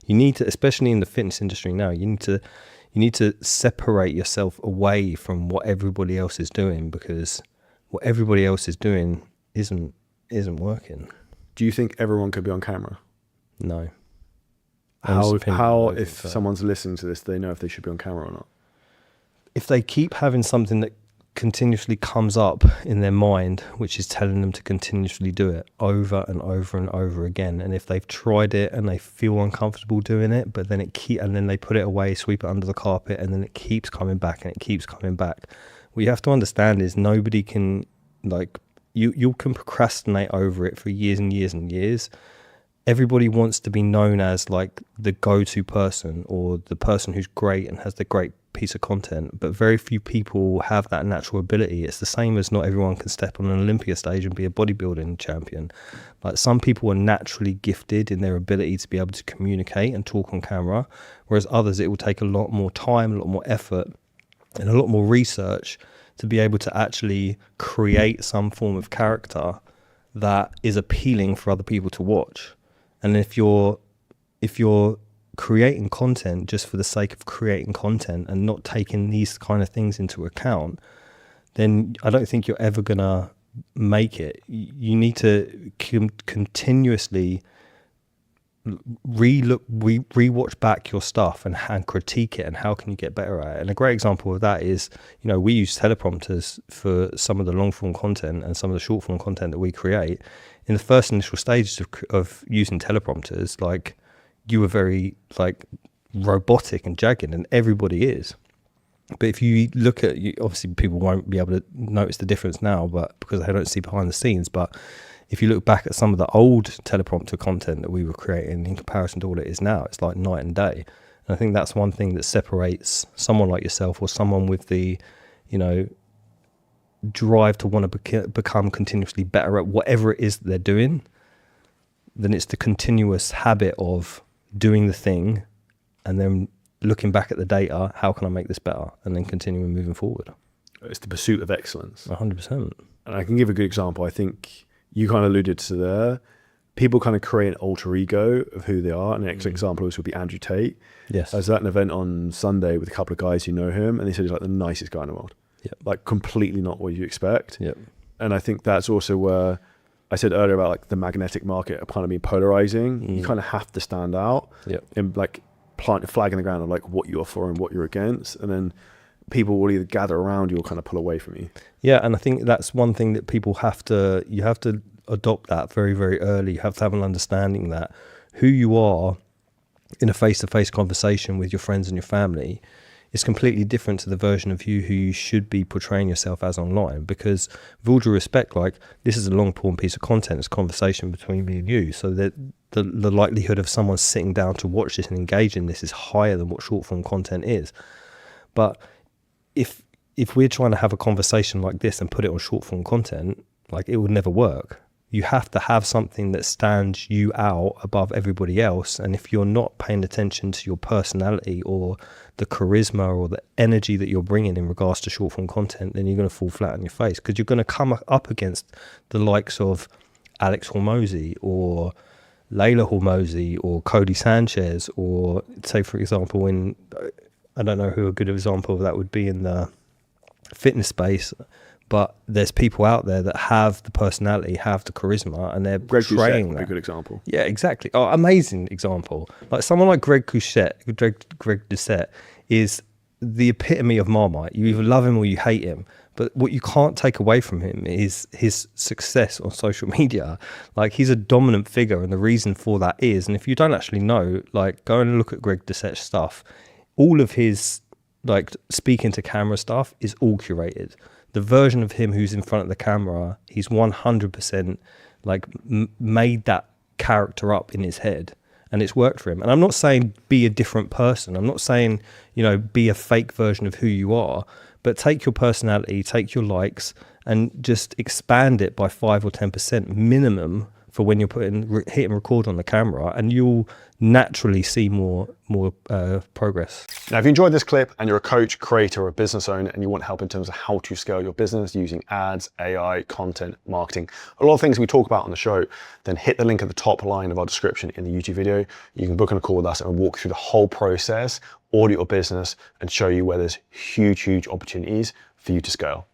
You need to, especially in the fitness industry now, you need to separate yourself away from what everybody else is doing, because what everybody else is doing isn't working. Do you think everyone could be on camera? No. How if someone's listening to this, they know if they should be on camera or not? If they keep having something that continuously comes up in their mind, which is telling them to continuously do it over and over and over again, and if they've tried it and they feel uncomfortable doing it, but then and then they put it away, sweep it under the carpet, and then it keeps coming back and it keeps coming back. What you have to understand is nobody can, like, you can procrastinate over it for years and years and years. Everybody wants to be known as like the go-to person, or the person who's great and has the great piece of content, but very few people have that natural ability. It's the same as not everyone can step on an Olympia stage and be a bodybuilding champion. Like, some people are naturally gifted in their ability to be able to communicate and talk on camera, whereas others, it will take a lot more time, a lot more effort, and a lot more research to be able to actually create some form of character that is appealing for other people to watch. And if you're creating content just for the sake of creating content and not taking these kind of things into account, then I don't think you're ever gonna make it. You need to continuously rewatch back your stuff and critique it, and how can you get better at it. And a great example of that is, we use teleprompters for some of the long form content and some of the short form content that we create. In the first initial stages of using teleprompters, like, you were very like robotic and jagged, and everybody is. But if you look at, obviously people won't be able to notice the difference now, but because they don't see behind the scenes. But if you look back at some of the old teleprompter content that we were creating in comparison to what it is now, it's like night and day. And I think that's one thing that separates someone like yourself, or someone with the, drive to want to become continuously better at whatever it is that they're doing. Then it's the continuous habit of doing the thing and then looking back at the data, how can I make this better, and then continuing moving forward. It's the pursuit of excellence. 100%. And I can give a good example. I think you kind of alluded to there. People kind of create an alter ego of who they are. And an excellent example of this would be Andrew Tate. Yes. I was at an event on Sunday with a couple of guys who know him, and they said he's like the nicest guy in the world. Yep. Like, completely not what you expect. Yep. And I think that's also where I said earlier about like the magnetic market kind of being polarizing. You kind of have to stand out and like plant a flag in the ground of like what you're for and what you're against. And then people will either gather around you or kind of pull away from you. Yeah. And I think that's one thing that people you have to adopt that very, very early. You have to have an understanding that who you are in a face-to-face conversation with your friends and your family is completely different to the version of you who you should be portraying yourself as online. Because with all due respect, like, this is a long form piece of content, it's a conversation between me and you, so that the likelihood of someone sitting down to watch this and engage in this is higher than what short form content is. But if we're trying to have a conversation like this and put it on short form content, like, it would never work. You have to have something that stands you out above everybody else. And if you're not paying attention to your personality or the charisma or the energy that you're bringing in regards to short form content, then you're going to fall flat on your face, because you're going to come up against the likes of Alex Hormozy or Layla Hormozy or Cody Sanchez, or say, for example, I don't know who a good example of that would be in the fitness space, but there's people out there that have the personality, have the charisma, and they're portraying that. Would be a good example. Yeah, exactly. Oh, amazing example. Like, someone like Greg Doucette is the epitome of Marmite. You either love him or you hate him. But what you can't take away from him is his success on social media. Like, he's a dominant figure, and the reason for that is, and if you don't actually know, like, go and look at Greg Doucette's stuff. All of his, like, speaking to camera stuff is all curated. The version of him who's in front of the camera, he's 100% like made that character up in his head, and it's worked for him. And I'm not saying be a different person. I'm not saying, be a fake version of who you are, but take your personality, take your likes, and just expand it by 5 or 10% minimum for when you're hitting record on the camera, and you'll naturally see more progress. Now, if you enjoyed this clip and you're a coach, creator, or a business owner, and you want help in terms of how to scale your business using ads, AI, content, marketing, a lot of things we talk about on the show, then hit the link at the top line of our description in the YouTube video. You can book on a call with us and walk through the whole process, audit your business, and show you where there's huge opportunities for you to scale.